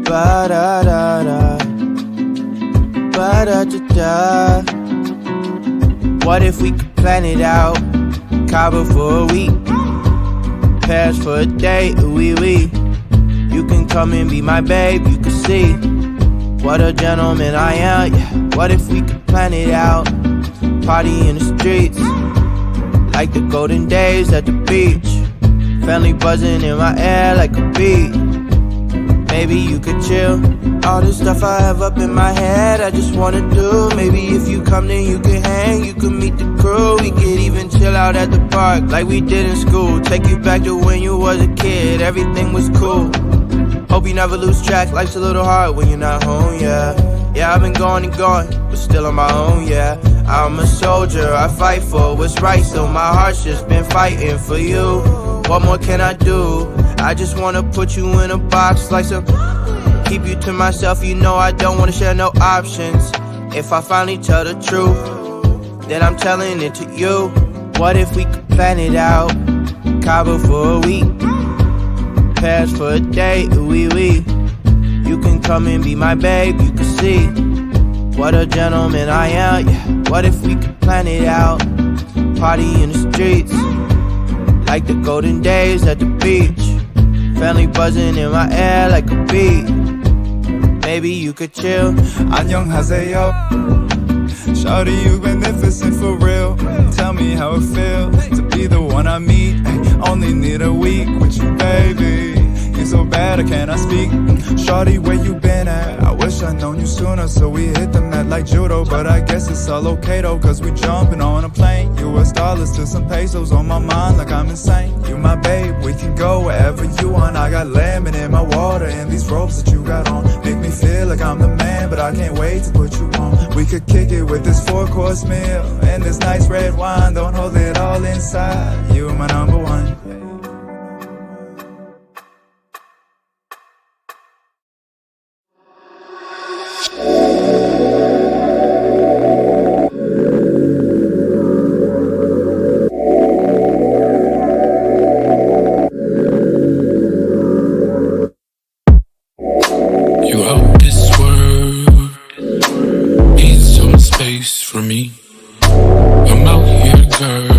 Ba-da-da-da, ba-da-da-da. What if we could plan it out? Cabo for a week, Paris for a day, ooh-wee-wee. You can come and be my babe, you can see what a gentleman I am, yeah. What if we could plan it out? Party in the streets, like the golden days at the beach. Family buzzing in my air like a beat. Maybe you could chill. All this stuff I have up in my head, I just wanna do. Maybe if you come then you can hang, you can meet the crew. We could even chill out at the park like we did in school. Take you back to when you was a kid, everything was cool. Hope you never lose track, life's a little hard when you're not home, yeah. Yeah, I've been going and going, but still on my own, yeah. I'm a soldier, I fight for what's right, so my heart's just been fighting for you. What more can I do? I just wanna put you in a box like some... Keep you to myself, you know I don't wanna share no options. If I finally tell the truth, then I'm telling it to you. What if we could plan it out? Cabo for a week, Paris for a day, ooh-wee-wee. You can come and be my babe, you can see what a gentleman I am, yeah. What if we could plan it out? Party in the streets, like the golden days at the beach. Family buzzing in my air like a beat. Maybe you could chill. 안녕하세요. Shawty, you magnificent for real. Tell me how it feel to be the one I meet. Only need a week with you, baby. You so bad I cannot speak. Shawty, where you been at? I wish I'd known you sooner, so we hit the mat like judo. But I guess it's all okay though, cause we jumping on a plane. US dollars to some pesos on my mind like I'm insane. You my babe, we can go wherever you want. I got lemon in my water and these robes that you got on make me feel like I'm the man, but I can't wait to put you on. We could kick it with this 4-course meal and this nice red wine. Don't hold it all inside, you my number one. You out this world, need some space for me. I'm out here, girl,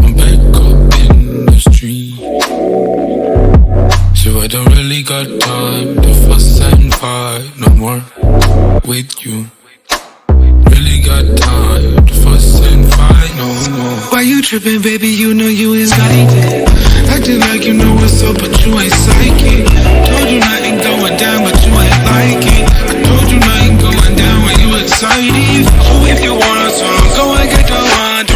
I'm back up in the street. So I don't really got time to fuss and fight no more with you. Really got time to fuss and fight no more. Why you tripping, baby? You know you ain't like it. Acting like you know what's up, but you ain't psychic. Told you nothing going down, but you ain't like it. I told you nothing going down when you excited. So if you want a song, go and get the one.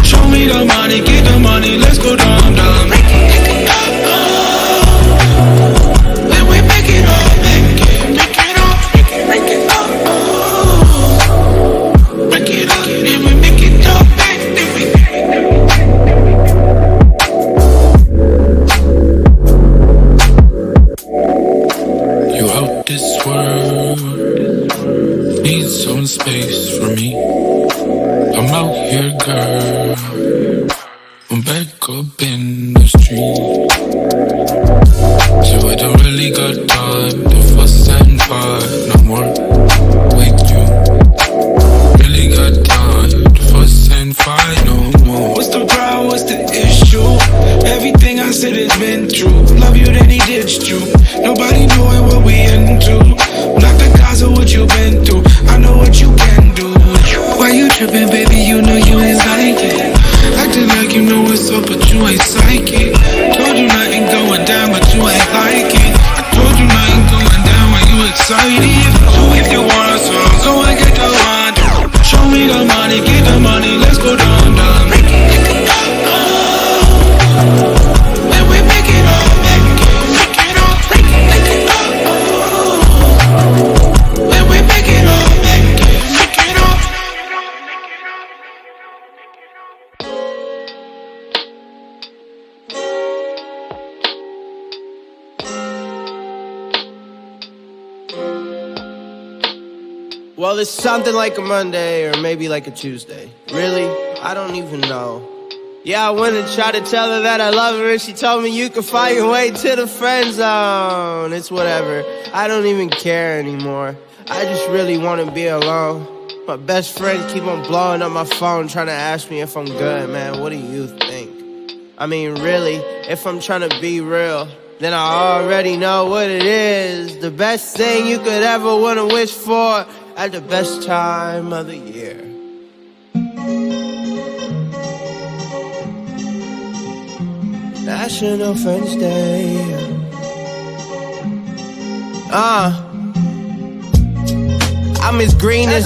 Show me the money, get the money, let's go down, down. Make it when we make it up, make it up, make it up. Make it up, and we make it up, you out this world, need some space for me. I'm out here, girl, I'm back up in the street. So I don't really got time to fuss and fight no more with you. Really got time to fuss and fight no more. What's the problem, what's the issue? Everything I said has been true. Love you, then he ditched you. Nobody knowing what we into. Not the cause of what you've been through. I know what you can do. Why you tripping, baby? You know you ain't like it. Acting like you know what's up, but you ain't psychic. Told you nothing going down, but you ain't like it. I told you nothing going down when you excited. So if you want a song, go and get the one. Show me the money, get the money, let's go down, down. Make it up. When we make it up, make it up, make it up. When we make it up, make it up. Well, it's something like a Monday or maybe like a Tuesday. Really? I don't even know. Yeah, I went and tried to tell her that I love her, and she told me you can find your way to the friend zone. It's whatever, I don't even care anymore. I just really want to be alone. My best friend keep on blowing up my phone trying to ask me if I'm good, man. What do you think? I mean, really, if I'm trying to be real, then I already know what it is. The best thing you could ever want to wish for at the best time of the year. National Friends Day. I'm as green as